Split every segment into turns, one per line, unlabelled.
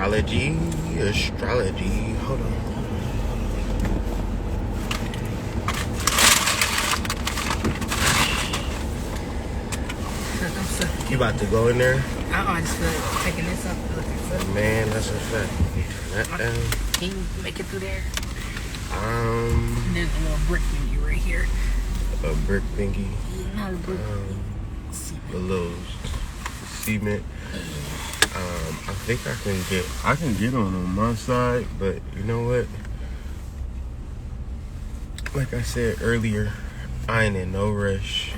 Astrology. Hold on. You about to go in there?
I just feel like taking this up.
Man, that's a fact.
Can you make it through there?
There's
a little brick thingy right here.
A brick thingy?
Not a brick.
A little cement. I think I can get on my side, but you know what? Like I said earlier, I ain't in no rush.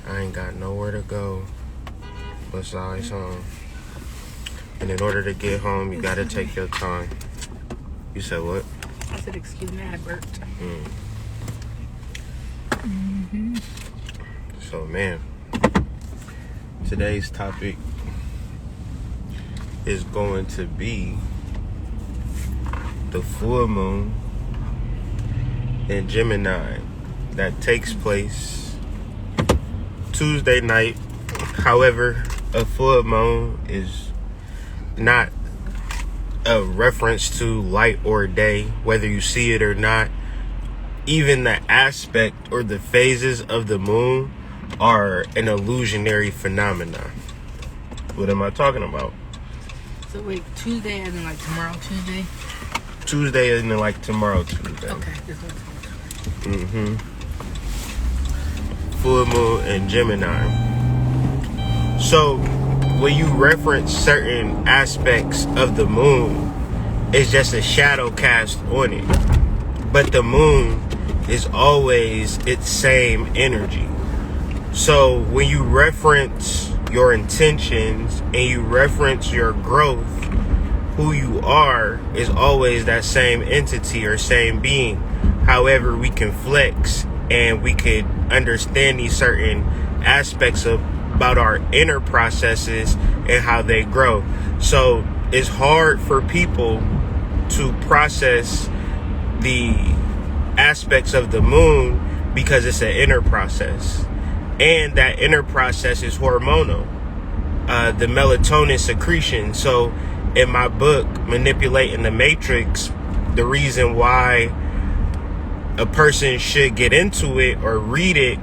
I ain't got nowhere to go besides home. And in order to get home, you gotta take your time. You said what?
I said, excuse me, I burped.
So, man, today's topic is going to be the full moon in Gemini that takes place Tuesday night. However, a full moon is not a reference to light or day, whether you see it or not. Even the aspect or the phases of the moon are an illusionary phenomenon. What am I talking about?
So wait, Tuesday as in like tomorrow Tuesday?
Tuesday as in like tomorrow Tuesday.
Okay, this one's
full moon in Gemini. So when you reference certain aspects of the moon, it's just a shadow cast on it. But the moon is always its same energy. So when you reference your intentions and you reference your growth, who you are is always that same entity or same being. However, we can flex and we could understand these certain aspects about our inner processes and how they grow. So it's hard for people to process the aspects of the moon because it's an inner process. And that inner process is hormonal, the melatonin secretion. So in my book, Manipulating the Matrix, the reason why a person should get into it or read it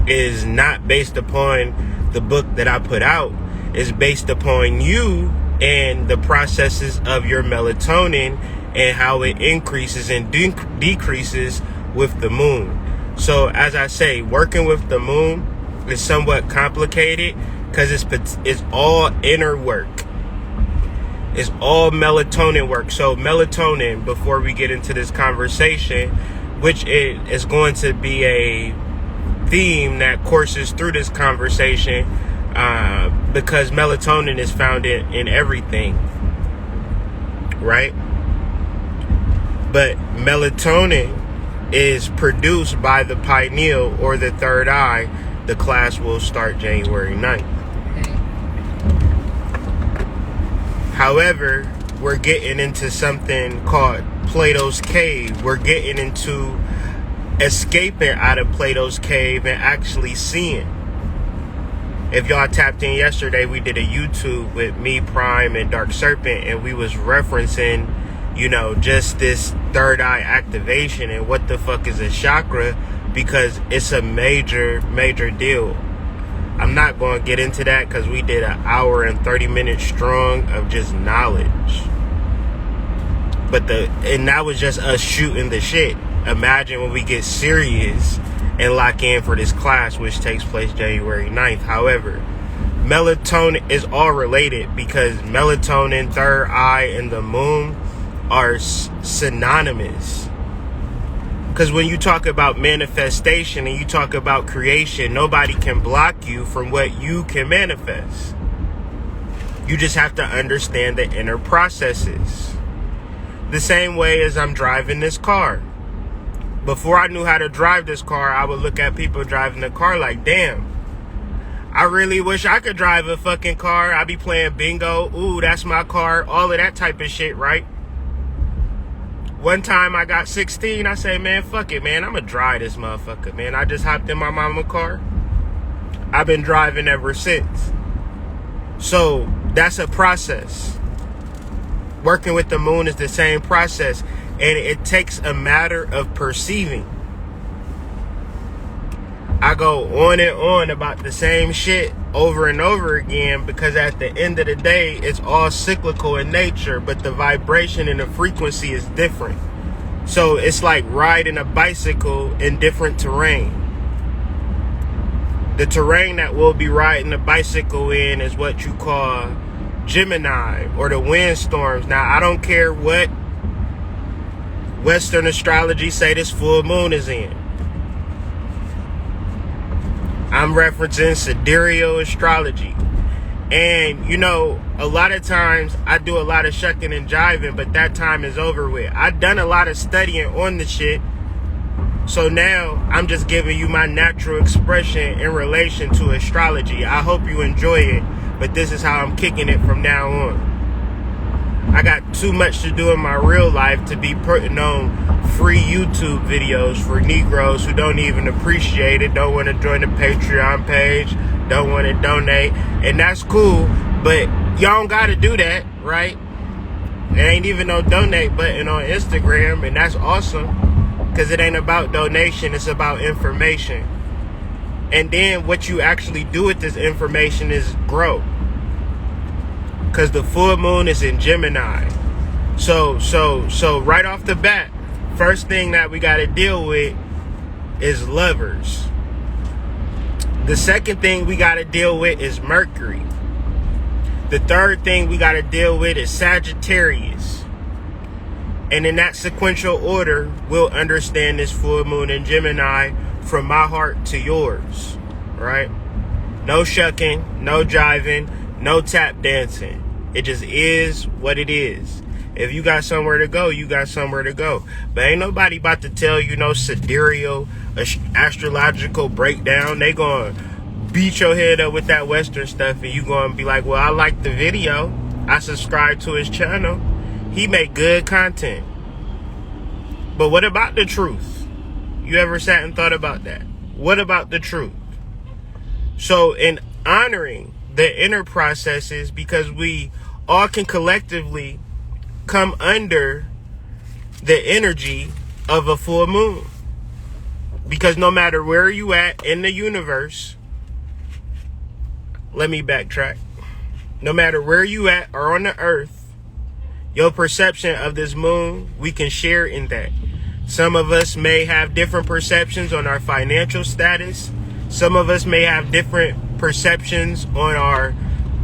is not based upon the book that I put out. It's based upon you and the processes of your melatonin and how it increases and decreases with the moon. So as I say, working with the moon is somewhat complicated because it's all inner work. It's all melatonin work. So melatonin, before we get into this conversation, which is going to be a theme that courses through this conversation, because melatonin is found in everything, right? But melatonin is produced by the pineal or the third eye. The class will start January 9th. However, we're getting into something called Plato's Cave. We're getting into escaping out of Plato's Cave and actually seeing. If y'all tapped in yesterday, we did a YouTube with me, Prime, and Dark Serpent, and we was referencing, just this third eye activation and what the fuck is a chakra, because it's a major deal. I'm not going to get into that because we did an hour and 30 minutes strong of just knowledge. And that was just us shooting the shit. Imagine when we get serious and lock in for this class, which takes place January 9th. However, melatonin is all related because melatonin, third eye, and the moon are synonymous. Because when you talk about manifestation and you talk about creation, nobody can block you from what you can manifest. You just have to understand the inner processes. The same way as I'm driving this car. Before I knew how to drive this car, I would look at people driving the car like, damn, I really wish I could drive a fucking car. I'd be playing bingo. Ooh, that's my car. All of that type of shit, right? One time I got 16, I say, man, fuck it, man. I'm going to drive this motherfucker, man. I just hopped in my mama's car. I've been driving ever since. So that's a process. working with the moon is the same process, and it takes a matter of perceiving. I go on and on about the same shit over and over again because at the end of the day, it's all cyclical in nature, but the vibration and the frequency is different. So it's like riding a bicycle in different terrain. The terrain that we'll be riding the bicycle in is what you call Gemini or the windstorms. Now, I don't care what Western astrology say this full moon is in. I'm referencing sidereal astrology. And, you know, a lot of times I do a lot of shucking and jiving, but that time is over with. I've done a lot of studying on the shit. So now I'm just giving you my natural expression in relation to astrology. I hope you enjoy it, but this is how I'm kicking it from now on. I got too much to do in my real life to be putting on free YouTube videos for Negroes who don't even appreciate it, don't want to join the Patreon page, don't want to donate, and that's cool, but y'all don't got to do that, right? There ain't even no donate button on Instagram, and that's awesome, because it ain't about donation, it's about information. And then what you actually do with this information is grow. Because the full moon is in Gemini. So right off the bat, first thing that we got to deal with is lovers. The second thing we got to deal with is Mercury. The third thing we got to deal with is Sagittarius. And in that sequential order, we'll understand this full moon in Gemini from my heart to yours, right? No shucking, no jiving, no tap dancing. It just is what it is. If you got somewhere to go, you got somewhere to go. But ain't nobody about to tell you no sidereal astrological breakdown. They gonna beat your head up with that Western stuff, and you gonna be like, well, I like the video. I subscribe to his channel. He make good content. But what about the truth? You ever sat and thought about that? What about the truth? So in honoring the inner processes, because we all can collectively come under the energy of a full moon. Because no matter where you at in the universe, let me backtrack. No matter where you at or on the earth, your perception of this moon, we can share in that. Some of us may have different perceptions on our financial status. Some of us may have different perceptions on our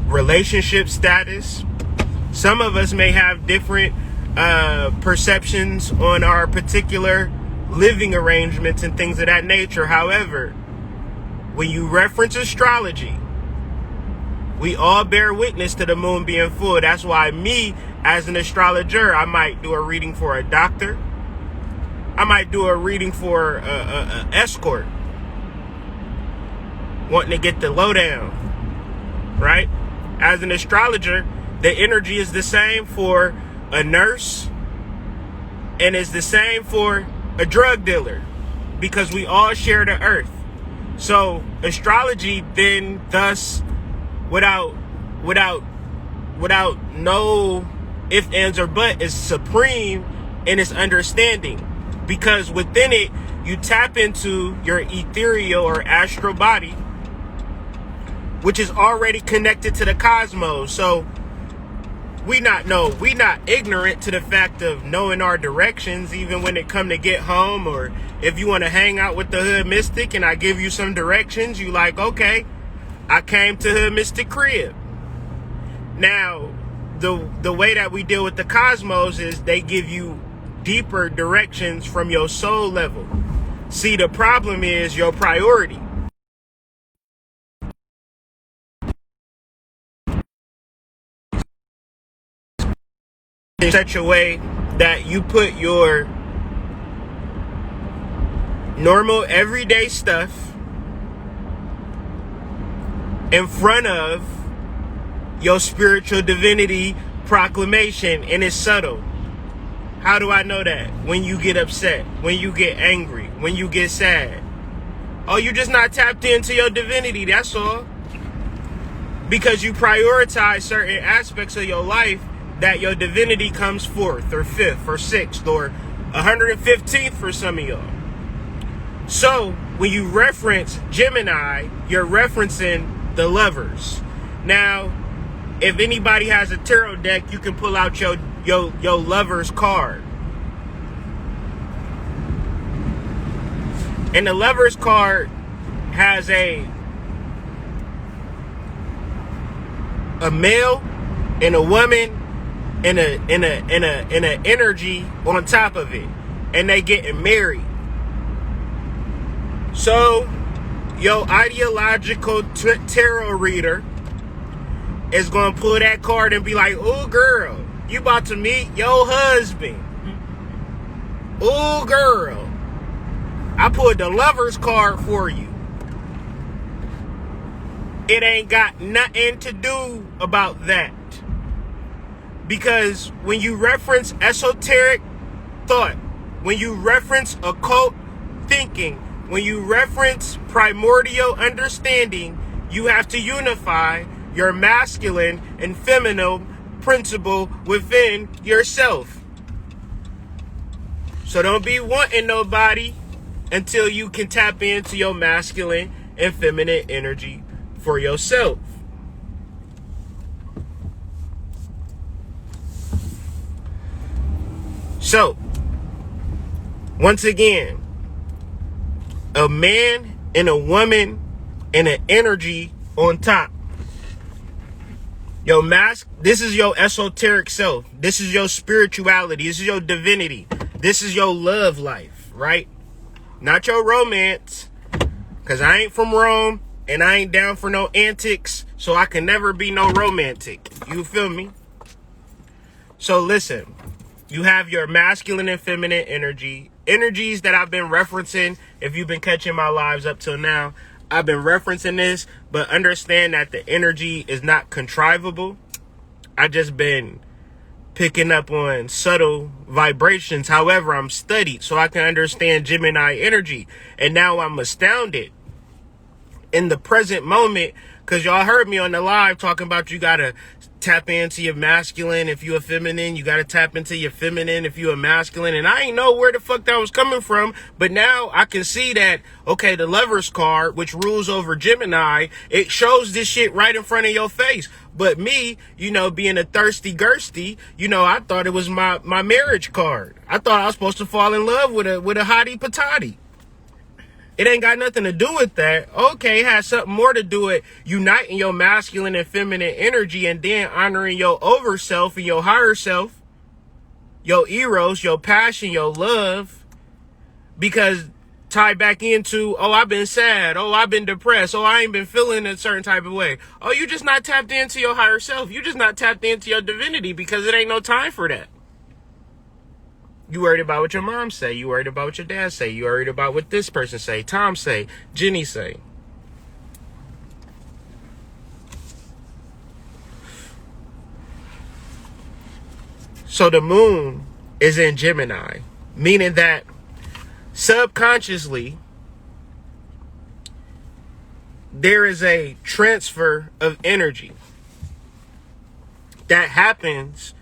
relationship status. Some of us may have different perceptions on our particular living arrangements and things of that nature. However, when you reference astrology, we all bear witness to the moon being full. That's why me, as an astrologer, I might do a reading for a doctor. I might do a reading for a escort, wanting to get the lowdown, right? As an astrologer, the energy is the same for a nurse, and it's the same for a drug dealer, because we all share the earth. So astrology then, thus, without no ifs, ands, or but, is supreme in its understanding, because within it you tap into your ethereal or astral body, which is already connected to the cosmos. So we not ignorant to the fact of knowing our directions, even when it come to get home, or if you want to hang out with the Hood Mystic and I give you some directions, you like, okay, I came to Hood Mystic crib. Now, the way that we deal with the cosmos is they give you deeper directions from your soul level. See, the problem is your priority. In such a way that you put your normal everyday stuff in front of your spiritual divinity proclamation, and it's subtle. How do I know that? When you get upset, when you get angry, when you get sad. Oh, you just not tapped into your divinity, that's all. Because you prioritize certain aspects of your life that your divinity comes fourth or fifth or sixth or 115th for some of y'all. So when you reference Gemini, you're referencing the lovers. Now, if anybody has a tarot deck, you can pull out your lover's card. And the lover's card has a male and a woman and a energy on top of it, and they getting married. So your ideological tarot reader is gonna pull that card and be like, "Oh girl, you about to meet your husband. Oh girl, I pulled the lover's card for you." It ain't got nothing to do about that. Because when you reference esoteric thought, when you reference occult thinking, when you reference primordial understanding, you have to unify your masculine and feminine principle within yourself. So don't be wanting nobody until you can tap into your masculine and feminine energy for yourself. So, once again, a man and a woman and an energy on top. Your this is your esoteric self. This is your spirituality. This is your divinity. This is your love life, right? Not your romance. Because I ain't from Rome and I ain't down for no antics. So I can never be no romantic. You feel me? So listen. You have your masculine and feminine energy. Energies that I've been referencing. If you've been catching my lives up till now, I've been referencing this. But understand that the energy is not contrivable. I just been picking up on subtle vibrations. However, I'm studied so I can understand Gemini energy. And now I'm astounded in the present moment. Because y'all heard me on the live talking about you got to tap into your masculine. If you're a feminine, you got to tap into your feminine if you're a masculine. And I ain't know where the fuck that was coming from. But now I can see that, okay, the lover's card, which rules over Gemini, it shows this shit right in front of your face. But me, you know, being a thirsty girsty, you know, I thought it was my marriage card. I thought I was supposed to fall in love with a hottie patati. It ain't got nothing to do with that. Okay, it has something more to do with uniting your masculine and feminine energy and then honoring your over self and your higher self, your eros, your passion, your love. Because tie back into, oh, I've been sad. Oh, I've been depressed. Oh, I ain't been feeling a certain type of way. Oh, you just not tapped into your higher self. You just not tapped into your divinity because it ain't no time for that. You worried about what your mom say. You worried about what your dad say. You worried about what this person say. Tom say. Jenny say. So the moon is in Gemini, meaning that subconsciously there is a transfer of energy that happens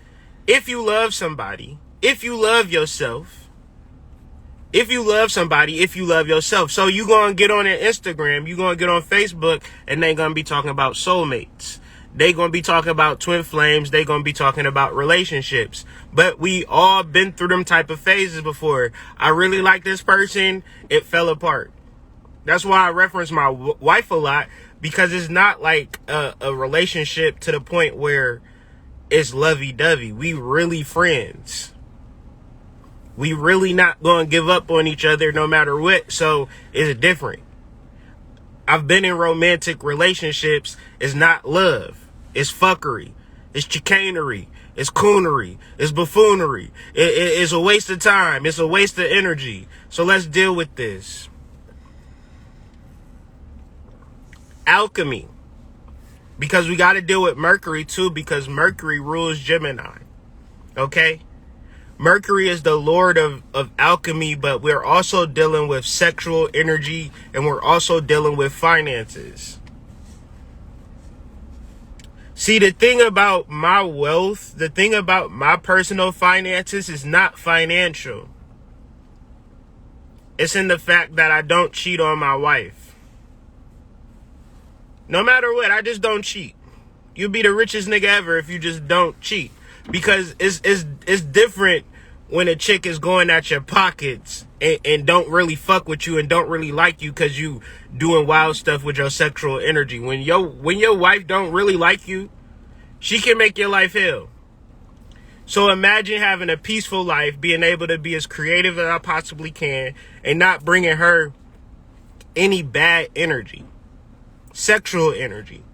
if you love somebody. If you love yourself, if you love somebody, if you love yourself. So you going to get on Instagram, you going to get on Facebook, and they going to be talking about soulmates. They going to be talking about twin flames. They going to be talking about relationships. But we all been through them type of phases before. I really like this person. It fell apart. That's why I reference my wife a lot, because it's not like a relationship to the point where it's lovey-dovey. We really friends. We really not going to give up on each other no matter what. So it's different. I've been in romantic relationships. It's not love. It's fuckery. It's chicanery. It's coonery. It's buffoonery. It's a waste of time. It's a waste of energy. So let's deal with this. Alchemy. Because we got to deal with Mercury too, because Mercury rules Gemini. Okay? Mercury is the lord of alchemy, but we're also dealing with sexual energy and we're also dealing with finances. See, the thing about my wealth, the thing about my personal finances is not financial. It's in the fact that I don't cheat on my wife. No matter what, I just don't cheat. You'll be the richest nigga ever if you just don't cheat. Because it's different when a chick is going at your pockets and don't really fuck with you and don't really like you because you doing wild stuff with your sexual energy. When your wife don't really like you, she can make your life hell. So imagine having a peaceful life, being able to be as creative as I possibly can, and not bringing her any bad energy, sexual energy.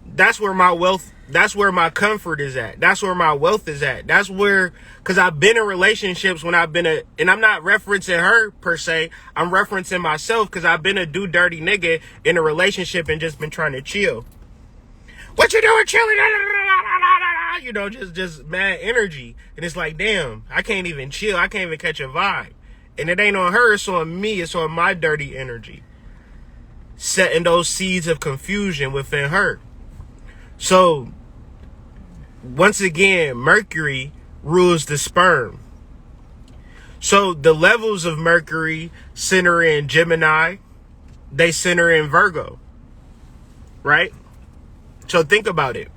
That's where my wealth, that's where my comfort is at. That's where my wealth is at. That's where, because I've been in relationships when I've been and I'm not referencing her per se, I'm referencing myself because I've been a do dirty nigga in a relationship and just been trying to chill. What you doing chilling? You know, just mad energy. And it's like, damn, I can't even chill. I can't even catch a vibe. And it ain't on her, it's on me. It's on my dirty energy. Setting those seeds of confusion within her. So, once again, Mercury rules the sperm. So, the levels of Mercury center in Gemini. They center in Virgo. Right? So think about it.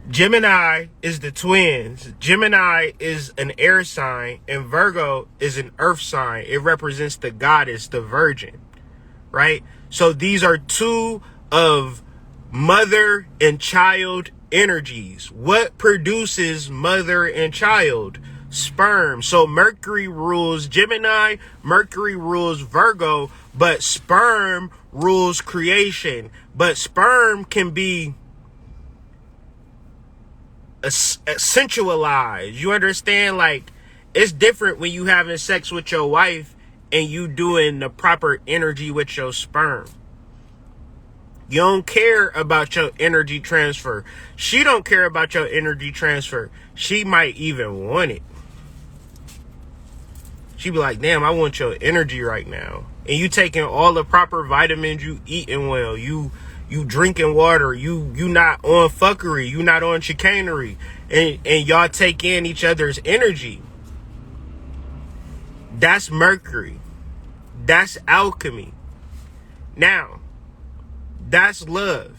Gemini is the twins. Gemini is an air sign, and Virgo is an earth sign. It represents the goddess, the virgin, right? So these are two of mother and child energies. What produces mother and child? Sperm. So Mercury rules Gemini, Mercury rules Virgo, but sperm rules creation. But sperm can be sensualized. You understand? Like, it's different when you having sex with your wife and you doing the proper energy with your sperm. You don't care about your energy transfer. She don't care about your energy transfer. She might even want it. She be like, damn, I want your energy right now. And you taking all the proper vitamins, you eating well, you drinking water, you not on fuckery, you not on chicanery, and y'all take in each other's energy. That's Mercury. That's alchemy. Now, that's love.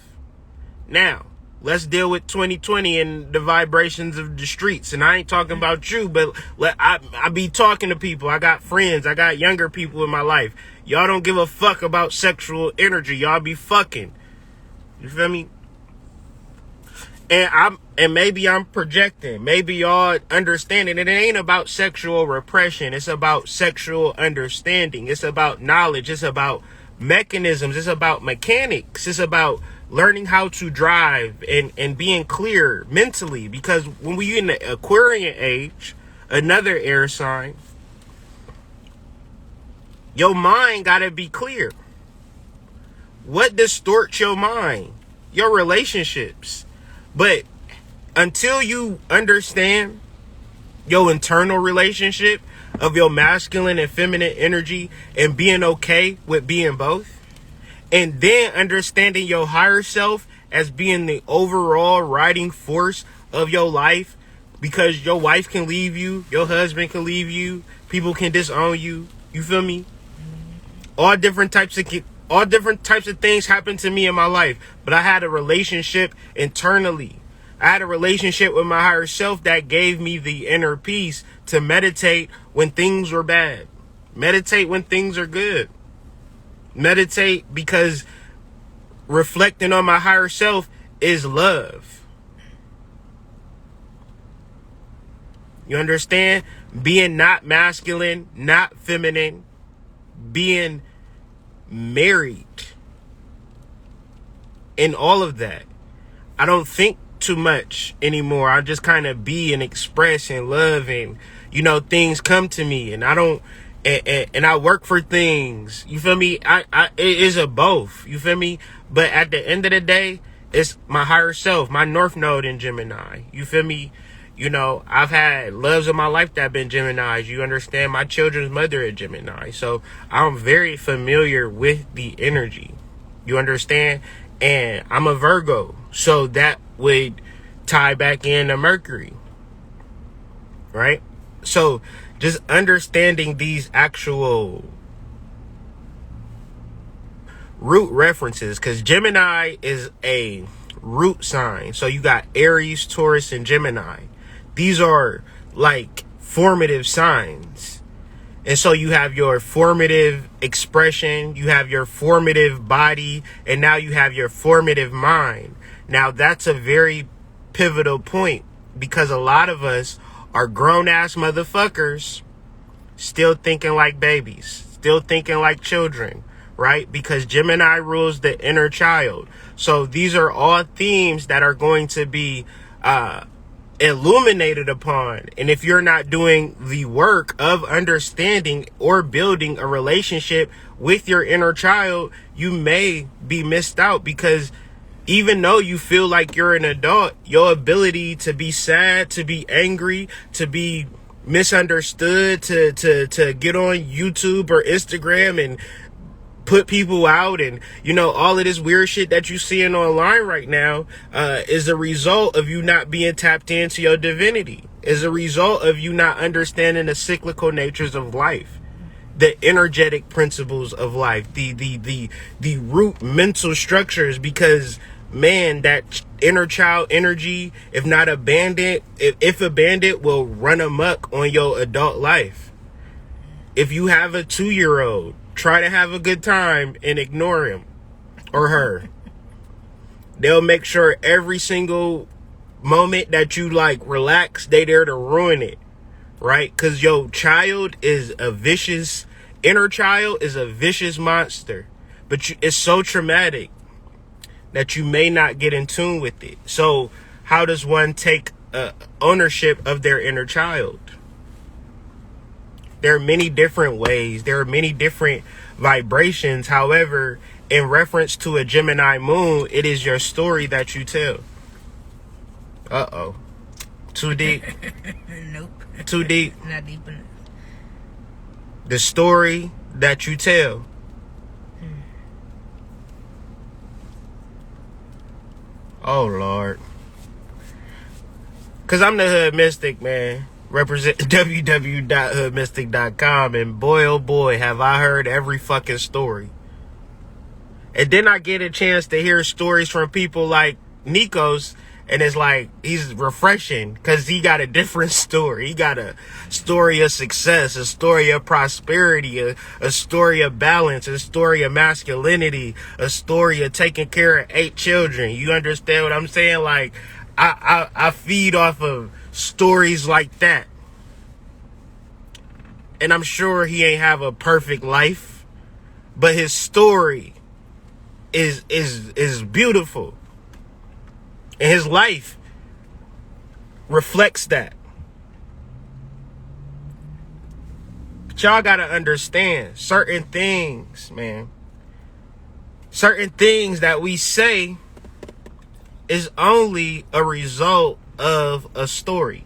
Now, let's deal with 2020 and the vibrations of the streets. And I ain't talking about you, but I be talking to people. I got friends. I got younger people in my life. Y'all don't give a fuck about sexual energy. Y'all be fucking. You feel me? And maybe I'm projecting. Maybe y'all understand it. And it ain't about sexual repression. It's about sexual understanding. It's about knowledge. It's about mechanisms. It's about mechanics. It's about learning how to drive and being clear mentally. Because when we in the Aquarian age, another air sign, your mind gotta be clear. What distorts your mind? Your relationships. But until you understand your internal relationship of your masculine and feminine energy and being okay with being both, and then understanding your higher self as being the overall riding force of your life, because your wife can leave you, your husband can leave you, people can disown you. You feel me? All different types of things happened to me in my life, but I had a relationship internally. I had a relationship with my higher self that gave me the inner peace to meditate when things were bad. Meditate when things are good. Meditate because reflecting on my higher self is love. You understand? Being not masculine, not feminine, being married, and all of that. I don't think too much anymore. I just kind of be and express and love, and things come to me, and I don't and I work for things. You feel me? It is a both. You feel me? But at the end of the day, it's my higher self, my North Node in Gemini. You feel me? I've had loves of my life that have been Geminis. You understand? My children's mother is Gemini. So I'm very familiar with the energy. You understand? And I'm a Virgo, so that would tie back into Mercury, right? So just understanding these actual root references, because Gemini is a root sign. So you got Aries, Taurus, and Gemini. These are like formative signs. And so you have your formative expression, you have your formative body, and now you have your formative mind. Now that's a very pivotal point, because a lot of us are grown-ass motherfuckers still thinking like babies, still thinking like children, right? Because Gemini rules the inner child. So these are all themes that are going to be illuminated upon. And if you're not doing the work of understanding or building a relationship with your inner child, you may be missed out, because even though you feel like you're an adult, your ability to be sad, to be angry, to be misunderstood, to get on YouTube or Instagram and put people out, and all of this weird shit that you seeing online right now is a result of you not being tapped into your divinity, is a result of you not understanding the cyclical natures of life, the energetic principles of life, the root mental structures. Because man, that inner child energy, if not abandoned, if abandoned, will run amok on your adult life. If you have a 2-year-old, try to have a good time and ignore him or her. They'll make sure every single moment that you relax, they there to ruin it, right? Because your child is a vicious, inner child is a vicious monster, but it's so traumatic that you may not get in tune with it. So how does one take ownership of their inner child? There are many different ways. There are many different vibrations. However, in reference to a Gemini moon, it is your story that you tell. Uh-oh. Too deep?
Nope.
Too deep?
Not deep enough.
The story that you tell. Oh, Lord. Because I'm the Hood Mystic, man. Represent www.hoodmystic.com, and boy, oh boy, have I heard every fucking story. And then I get a chance to hear stories from people like Nikos, and it's like, he's refreshing because he got a different story. He got a story of success, a story of prosperity, a story of balance, a story of masculinity, a story of taking care of 8 children. You understand what I'm saying? Like, I feed off of stories like that. And I'm sure he ain't have a perfect life, but his story is beautiful. And his life reflects that. But y'all gotta understand certain things, man. Certain things that we say is only a result of a story.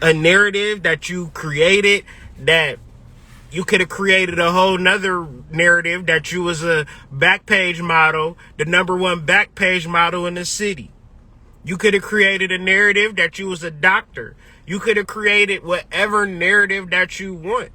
A narrative that you created, that you could have created a whole nother narrative that you was a Backpage model, the #1 Backpage model in the city. You could have created a narrative that you was a doctor. You could have created whatever narrative that you want.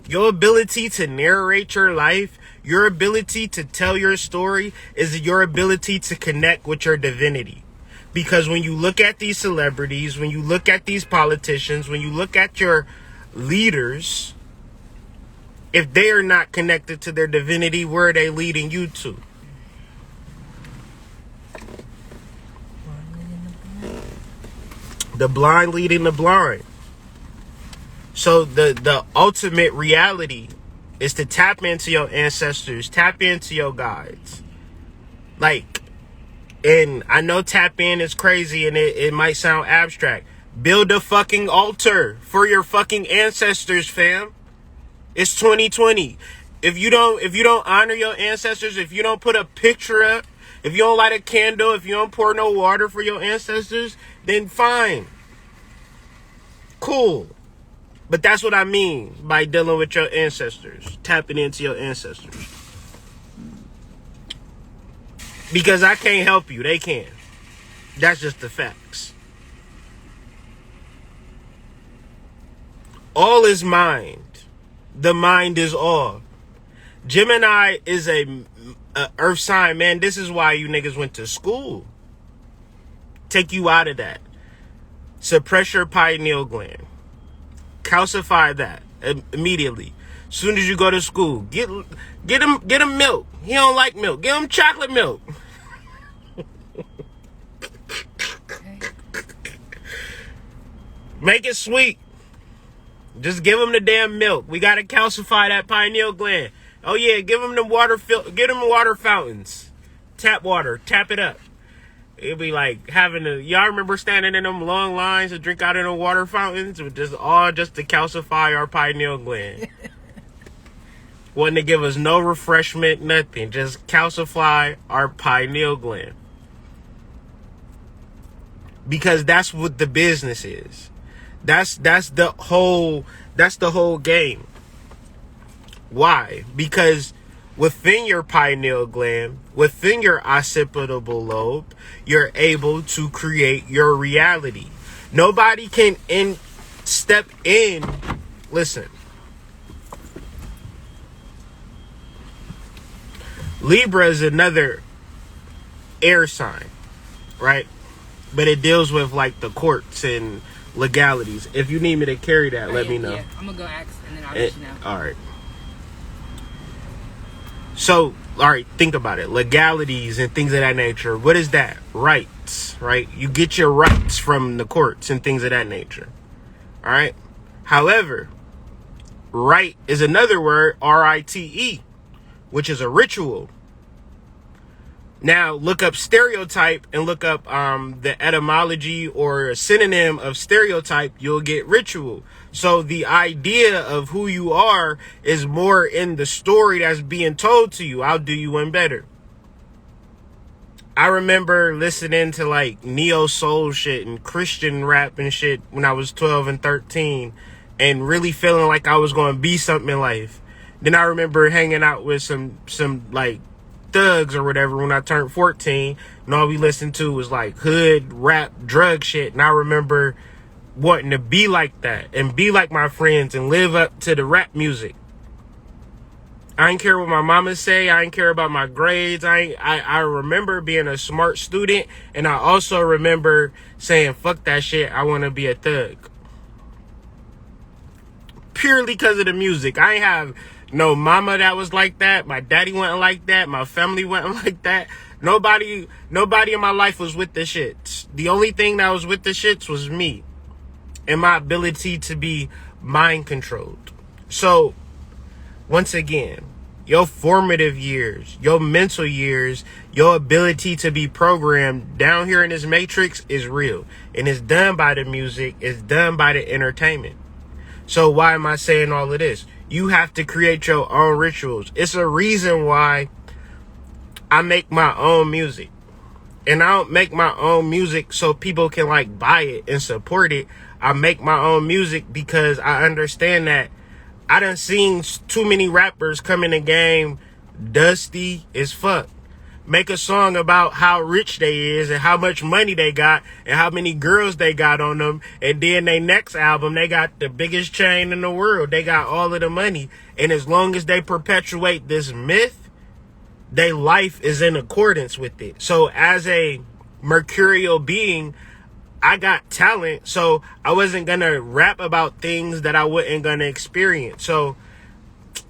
Your ability to narrate your life, your ability to tell your story, is your ability to connect with your divinity. Because when you look at these celebrities, when you look at these politicians, when you look at your leaders, if they are not connected to their divinity, where are they leading you to? The blind leading the blind. So the ultimate reality is to tap into your ancestors, tap into your guides. And I know tap in is crazy and it might sound abstract. Build a fucking altar for your fucking ancestors, fam. It's 2020. If you don't honor your ancestors, if you don't put a picture up, if you don't light a candle, if you don't pour no water for your ancestors, then fine. Cool. But that's what I mean by dealing with your ancestors, tapping into your ancestors. Because I can't help you, they can. That's just the facts. All is mind. The mind is all. Gemini is a earth sign, man. This is why you niggas went to school. Take you out of that. Suppress your pineal gland. Calcify that immediately. Soon as you go to school, get him milk. He don't like milk. Get him chocolate milk. Make it sweet. Just give him the damn milk. We gotta calcify that pineal gland. Oh yeah, give him the get him water fountains. Tap water. Tap it up. It'd be like y'all remember standing in them long lines to drink out of the water fountains? Just to calcify our pineal gland. Wasn't to give us no refreshment, nothing. Just calcify our pineal gland. Because that's what the business is. That's the whole game. Why? Because within your pineal gland, within your occipital lobe, you're able to create your reality. Nobody can step in. Listen. Libra is another air sign, right? But it deals with like the courts and legalities. If you need me to carry that, let me know.
Yeah, I'm gonna go ask and then I'll let you know.
All right. So, all right, think about it. Legalities and things of that nature. What is that? Rights, right? You get your rights from the courts and things of that nature. All right. However, right is another word, RITE, which is a ritual. Now, look up stereotype and look up the etymology or a synonym of stereotype. You'll get ritual. So the idea of who you are is more in the story that's being told to you. I'll do you one better. I remember listening to like neo soul shit and Christian rap and shit when I was 12 and 13 and really feeling like I was going to be something in life. Then I remember hanging out with some like thugs or whatever when I turned 14, and all we listened to was like hood rap drug shit. And I remember wanting to be like that and be like my friends and live up to the rap music. I ain't care what my mama say. I ain't care about my grades. I remember being a smart student, and I also remember saying fuck that shit, I want to be a thug. Purely because of the music. I ain't have no mama that was like that. My daddy wasn't like that. My family wasn't like that. Nobody in my life was with the shits. The only thing that was with the shits was me and my ability to be mind controlled. So, once again, your formative years, your mental years, your ability to be programmed down here in this matrix is real. And it's done by the music. It's done by the entertainment. So why am I saying all of this? You have to create your own rituals. It's a reason why I make my own music. And I don't make my own music so people can like buy it and support it. I make my own music because I understand that I done seen too many rappers come in the game dusty as fuck. Make a song about how rich they is and how much money they got and how many girls they got on them. And then their next album, they got the biggest chain in the world. They got all of the money. And as long as they perpetuate this myth, their life is in accordance with it. So as a mercurial being, I got talent. So I wasn't going to rap about things that I wasn't going to experience. So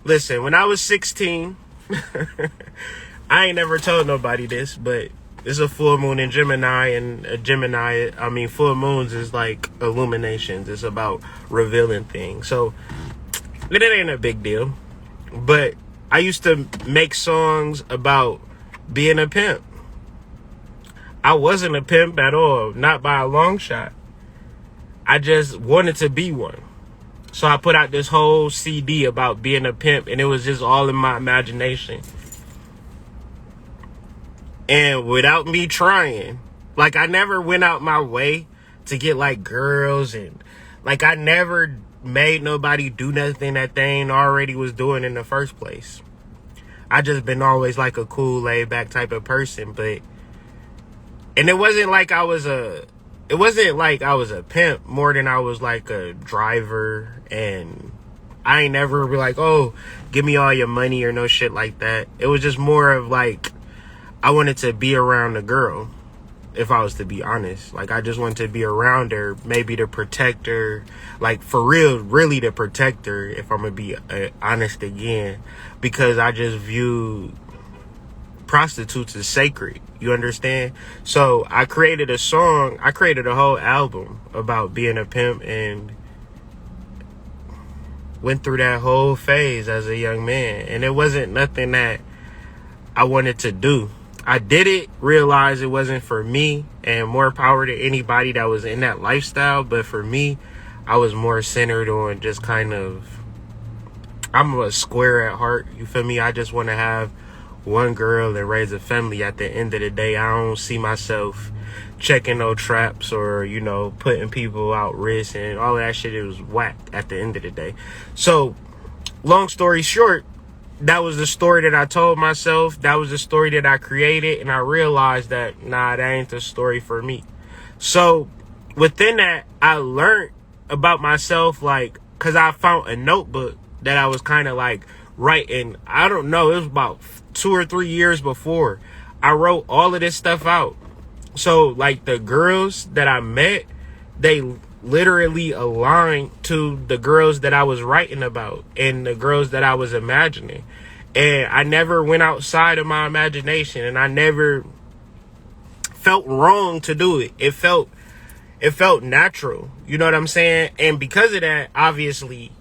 listen, when I was 16... I ain't never told nobody this, but it's a full moon in Gemini, and full moons is like illuminations. It's about revealing things. So it ain't a big deal. But I used to make songs about being a pimp. I wasn't a pimp at all, not by a long shot. I just wanted to be one. So I put out this whole CD about being a pimp, and it was just all in my imagination. And without me trying, like I never went out my way to get like girls, and like I never made nobody do nothing that they ain't already was doing in the first place. I just been always like a cool, laid back type of person, and it wasn't like I was a pimp more than I was like a driver, and I ain't never be like, oh, give me all your money or no shit like that. It was just more of like, I wanted to be around the girl, if I was to be honest. Like, I just wanted to be around her, maybe to protect her, like for real, really to protect her, if I'm gonna be honest again, because I just view prostitutes as sacred. You understand? So I created a song, I created a whole album about being a pimp, and went through that whole phase as a young man, and it wasn't nothing that I wanted to do. I did it, realized it wasn't for me, and more power to anybody that was in that lifestyle. But for me, I was more centered on just kind of, I'm a square at heart, you feel me? I just want to have one girl and raise a family. At the end of the day, I don't see myself checking no traps or, you know, putting people out risk and all of that shit. It was whack at the end of the day. So, long story short, that was the story that I told myself. That was the story that I created. And I realized that, nah, that ain't the story for me. So within that, I learned about myself, like, because I found a notebook that I was kind of like writing. I don't know, it was about 2 or 3 years before. I wrote all of this stuff out. So like the girls that I met, they literally aligned to the girls that I was writing about and the girls that I was imagining. And I never went outside of my imagination, and I never felt wrong to do it. It felt natural. You know what I'm saying? And because of that, obviously,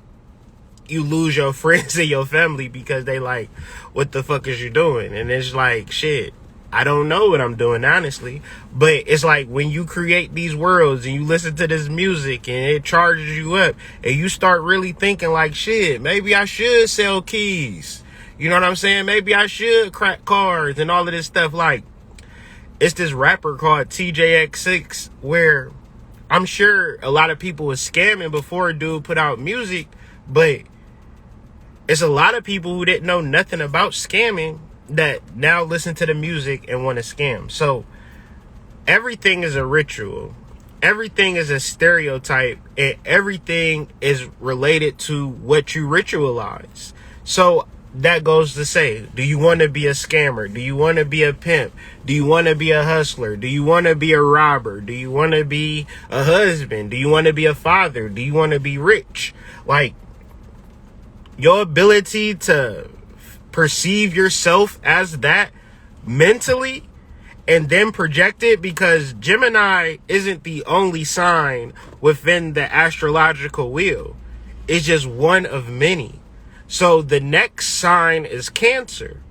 you lose your friends and your family because they like, what the fuck is you doing? And it's like, shit, I don't know what I'm doing, honestly. But it's like when you create these worlds and you listen to this music and it charges you up and you start really thinking like, shit, maybe I should sell keys. You know what I'm saying? Maybe I should crack cars and all of this stuff. Like, it's this rapper called TJX6 where I'm sure a lot of people was scamming before a dude put out music, but it's a lot of people who didn't know nothing about scamming that now listen to the music and want to scam. So everything is a ritual, everything is a stereotype, and everything is related to what you ritualize. So that goes to say, do you want to be a scammer? Do you want to be a pimp? Do you want to be a hustler? Do you want to be a robber? Do you want to be a husband? Do you want to be a father? Do you want to be rich? Like, your ability to perceive yourself as that mentally and then project it, because Gemini isn't the only sign within the astrological wheel. It's just one of many. So the next sign is Cancer.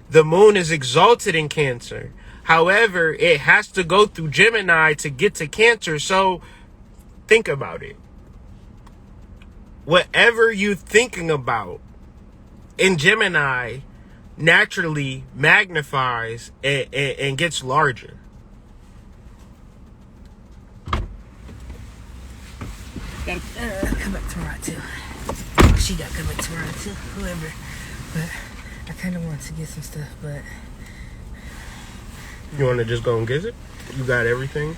The moon is exalted in Cancer. However, it has to go through Gemini to get to Cancer. So think about it. Whatever you're thinking about in Gemini naturally magnifies and gets larger.
Gotta come back tomorrow too. She got to come back tomorrow too, whoever. But I kind of want to get some stuff, but...
You want to just go and get it? You got everything?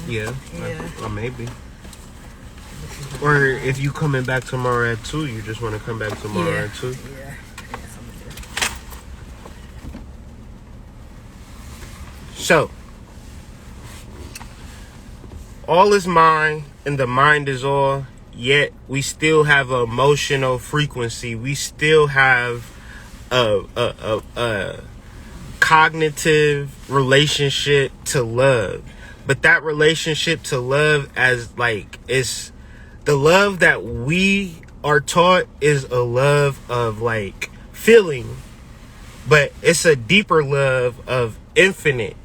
Yeah. Maybe. Or if you coming back tomorrow at 2, you just want to come back tomorrow at 2?
Yeah.
So, all is mind and the mind is all, yet we still have an emotional frequency. We still have a cognitive relationship to love. But that relationship to love as like, it's the love that we are taught is a love of like feeling, but it's a deeper love of infinite,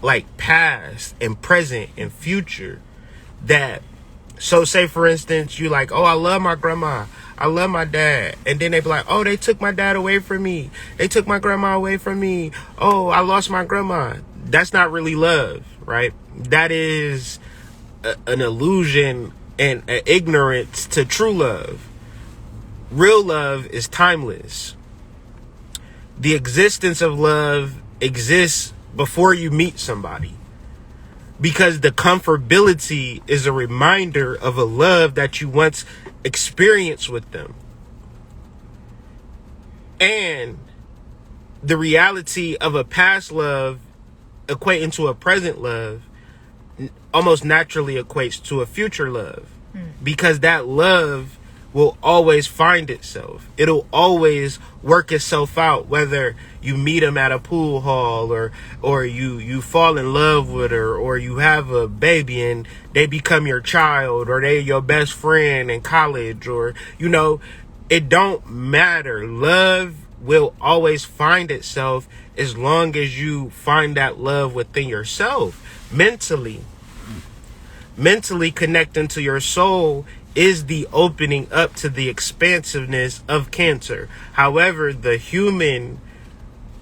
like past and present and future. That, so say for instance, you like, oh, I love my grandma, I love my dad, and then they be like, oh, they took my dad away from me, they took my grandma away from me, oh, I lost my grandma. That's not really love, right? That is an illusion and ignorance to true love. Real love is timeless. The existence of love exists before you meet somebody, because the comfortability is a reminder of a love that you once experienced with them. And the reality of a past love equating to a present love almost naturally equates to a future love, because that love will always find itself. It'll always work itself out, whether you meet them at a pool hall, or you fall in love with her, or you have a baby and they become your child, or they your best friend in college, or, you know, it don't matter. Love will always find itself as long as you find that love within yourself. Mentally connecting to your soul is the opening up to the expansiveness of Cancer. However, the human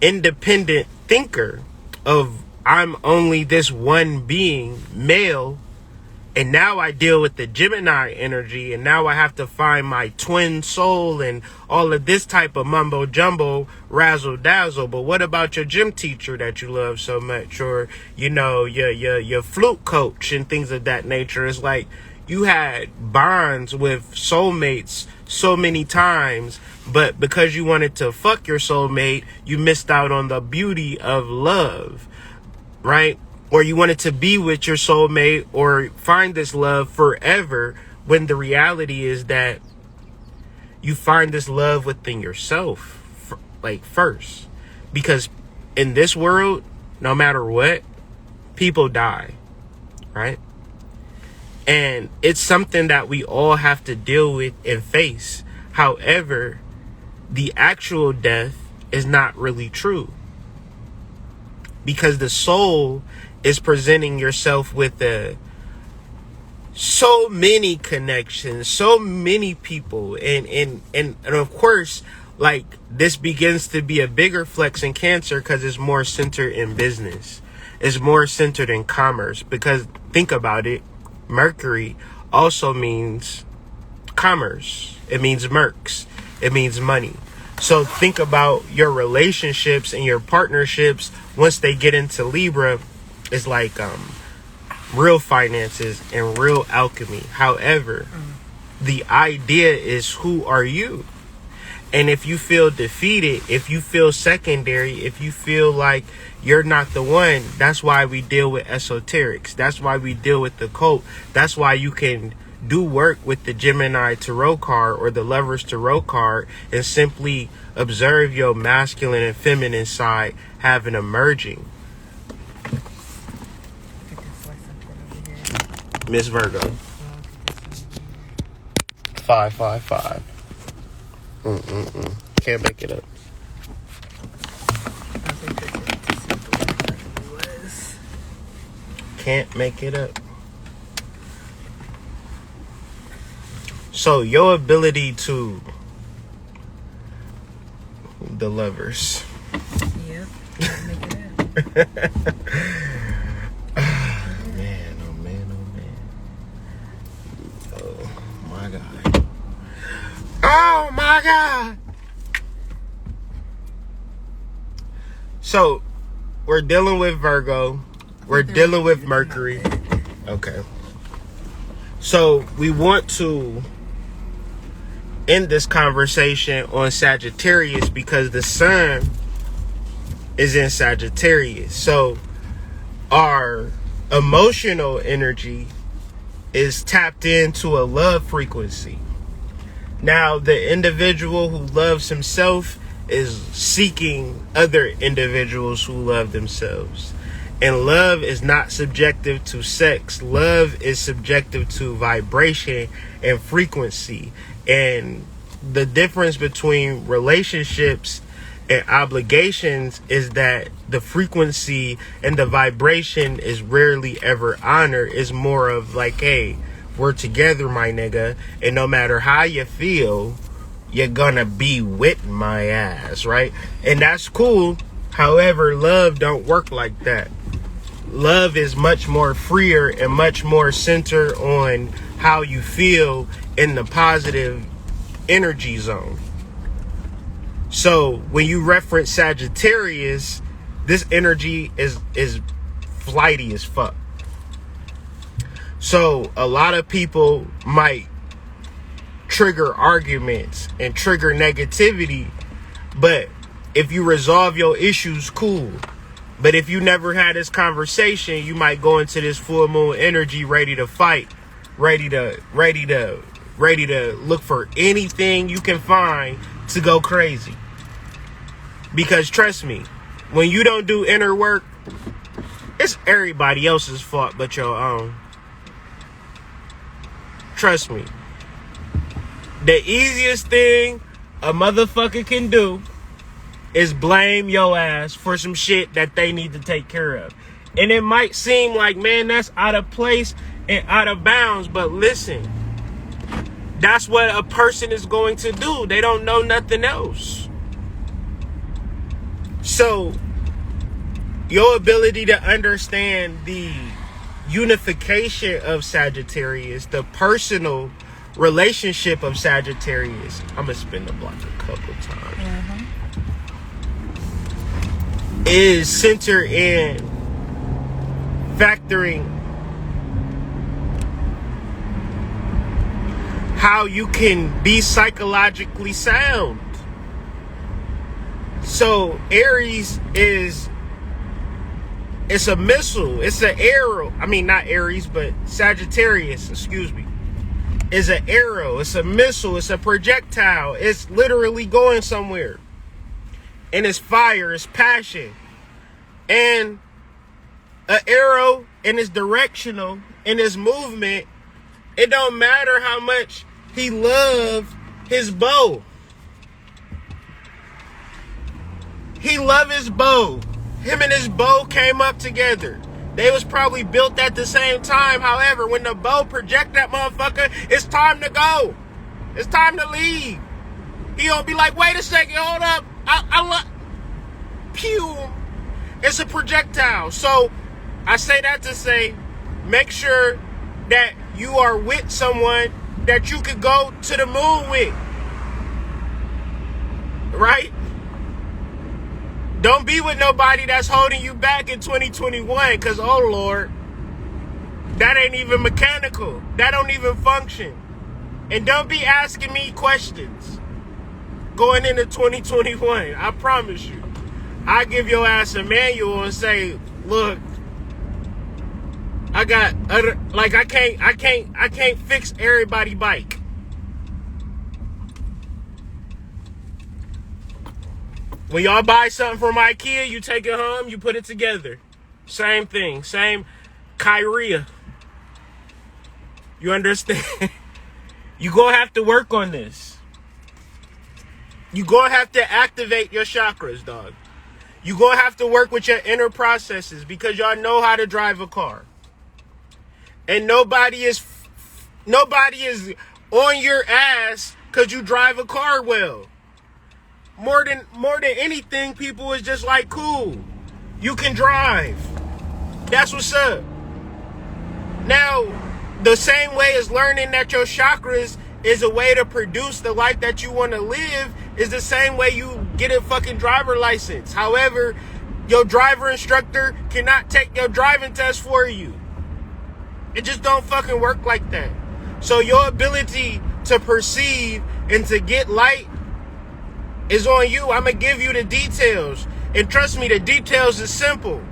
independent thinker of I'm only this one being, male, and now I deal with the Gemini energy, and now I have to find my twin soul and all of this type of mumbo jumbo, razzle dazzle. But what about your gym teacher that you love so much, or, you know, your flute coach and things of that nature? It's like you had bonds with soulmates so many times, but because you wanted to fuck your soulmate, you missed out on the beauty of love, right? Or you wanted to be with your soulmate or find this love forever, when the reality is that you find this love within yourself, like, first. Because in this world, no matter what, people die, right? And it's something that we all have to deal with and face. However, the actual death is not really true, because the soul is presenting yourself with so many connections, so many people, and of course, like, this begins to be a bigger flex in Cancer because it's more centered in business. It's more centered in commerce, because think about it, Mercury also means commerce. It means mercs. It means money. So think about your relationships and your partnerships once they get into Libra. It's like real finances and real alchemy. However, the idea is, who are you? And if you feel defeated, if you feel secondary, if you feel like you're not the one, that's why we deal with esoterics. That's why we deal with the cult. That's why you can do work with the Gemini Tarot card or the Lovers Tarot card and simply observe your masculine and feminine side having emerging. Miss Virgo. 555. Can't make it up. Can't make it up. So your ability to the Lovers.
Yep. Can't make it up.
Oh my God. So we're dealing with Virgo. We're dealing with Mercury. Okay. So we want to end this conversation on Sagittarius because the sun is in Sagittarius. So our emotional energy is tapped into a love frequency. Now, the individual who loves himself is seeking other individuals who love themselves. And love is not subjective to sex. Love is subjective to vibration and frequency. And the difference between relationships and obligations is that the frequency and the vibration is rarely ever honored. It's more of like, hey, we're together, my nigga, and no matter how you feel, you're gonna be with my ass, right? And that's cool. However, love don't work like that. Love is much more freer and much more centered on how you feel in the positive energy zone. So when you reference Sagittarius, this energy is flighty as fuck. So a lot of people might trigger arguments and trigger negativity, but if you resolve your issues, cool. But if you never had this conversation, you might go into this full moon energy ready to fight, ready to look for anything you can find to go crazy. Because trust me, when you don't do inner work, it's everybody else's fault but your own. Trust me. The easiest thing a motherfucker can do is blame your ass for some shit that they need to take care of. And it might seem like, man, that's out of place and out of bounds. But listen, that's what a person is going to do. They don't know nothing else. So, your ability to understand the unification of Sagittarius, the personal relationship of Sagittarius. I'm gonna spin the block a couple times. Is centered in factoring how you can be psychologically sound. So Aries it's a missile. It's an arrow. I mean, not Aries, but Sagittarius, excuse me, is an arrow. It's a missile. It's a projectile. It's literally going somewhere. And it's fire. It's passion. And an arrow, and it's directional, and it's movement. It don't matter how much he loved his bow. He loved his bow. Him and his bow came up together. They was probably built at the same time. However, when the bow project that motherfucker, it's time to go. It's time to leave. He gonna be like, wait a second, hold up. Pew. It's a projectile. So I say that to say, make sure that you are with someone that you could go to the moon with. Right? Don't be with nobody that's holding you back in 2021, because, oh Lord, that ain't even mechanical. That don't even function. And don't be asking me questions going into 2021. I promise you. I give your ass a manual and say, look, I got other, like, I can't fix everybody's bike. When y'all buy something from IKEA, you take it home, you put it together. Same thing, same Kyria. You understand? You gonna have to work on this. You gonna have to activate your chakras, dog. You gonna have to work with your inner processes, because y'all know how to drive a car. And nobody is on your ass because you drive a car well. More than anything, people is just like, cool, you can drive. That's what's up. Now, the same way as learning that your chakras is a way to produce the life that you want to live is the same way you get a fucking driver license. However, your driver instructor cannot take your driving test for you. It just don't fucking work like that. So your ability to perceive and to get light is on you. I'm going to give you the details. And trust me, the details is simple.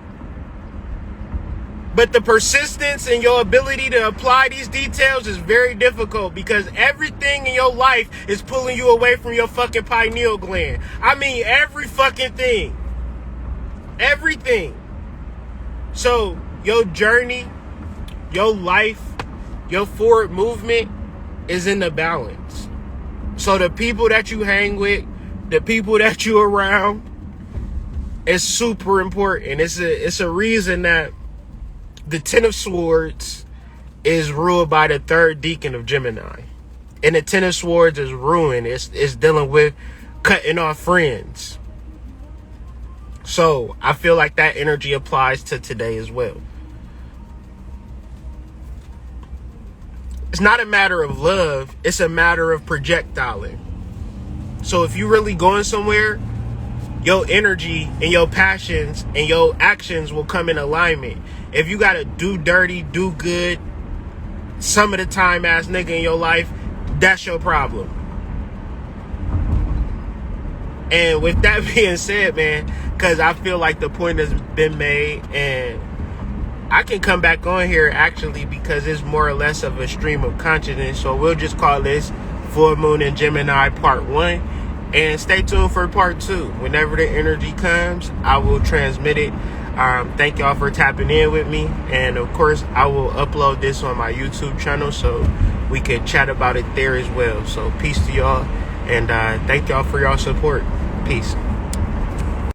But the persistence and your ability to apply these details is very difficult, because everything in your life is pulling you away from your fucking pineal gland. I mean, every fucking thing. Everything. So, your journey, your life, your forward movement is in the balance. So the people that you hang with, the people that you around, is super important. It's a reason that the Ten of Swords is ruled by the third deacon of Gemini. And the Ten of Swords is ruin. It's dealing with cutting off friends. So I feel like that energy applies to today as well. it's not a matter of love, it's a matter of projectiling. So if you really going somewhere, your energy and your passions and your actions will come in alignment. If you gotta do dirty, do good, some of the time ass nigga in your life, that's your problem. And with that being said, man, because I feel like the point has been made, and I can come back on here actually because it's more or less of a stream of consciousness. So we'll just call this Full Moon in Gemini Part 1. And stay tuned for Part 2. Whenever the energy comes, I will transmit it. Thank y'all for tapping in with me. And of course, I will upload this on my YouTube channel so we can chat about it there as well. So peace to y'all. And thank y'all for y'all support. Peace.